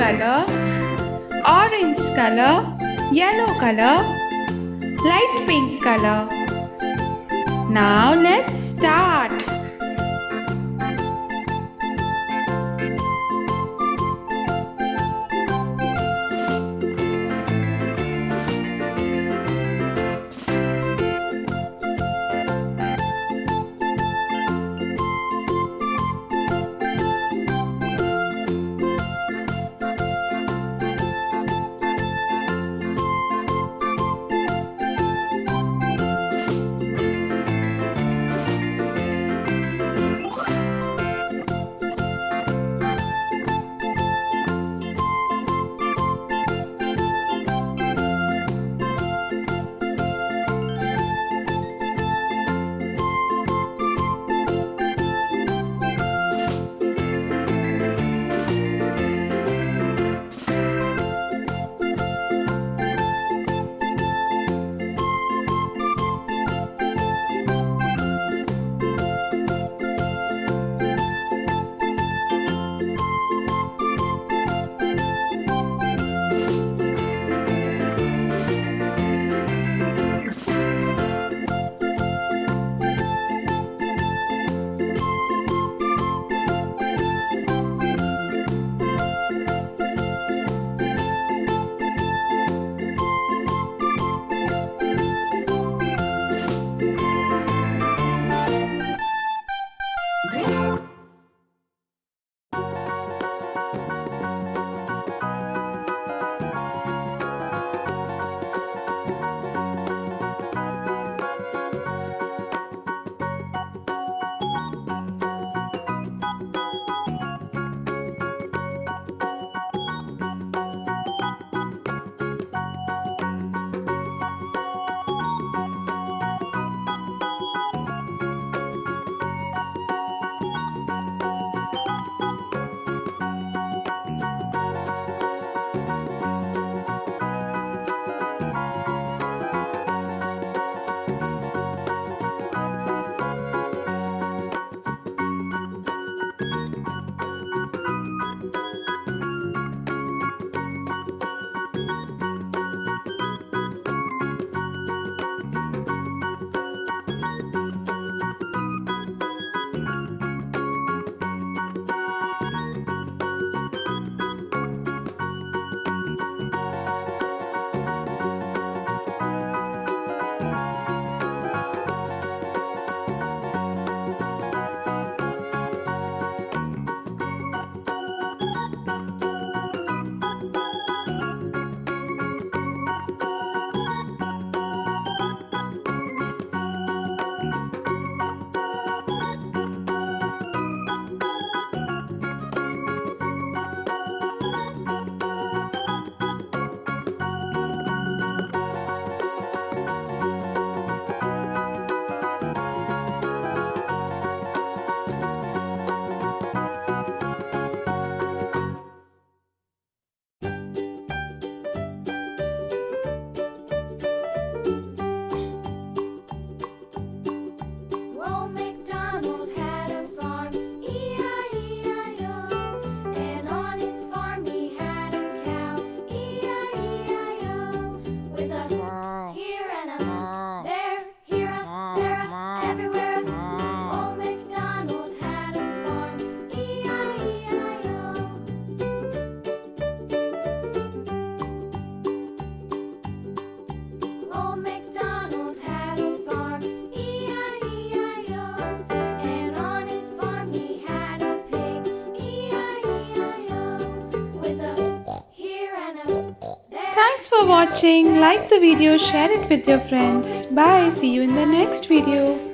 color, orange color, yellow color, light pink color. Now let's start. Old MacDonald had a farm, E-I-E-I-O. And on his farm he had a cow, E-I-E-I-O. With a here and a there, here a there, everywhere. Old MacDonald had a farm, E-I-E-I-O. Old MacDonald had a farm, E-I-E-I-O. And on his farm he had a pig, E-I-E-I-O. With a here and a there. Thanks for watching. Like the video, share it with your friends. Bye. See you in the next video.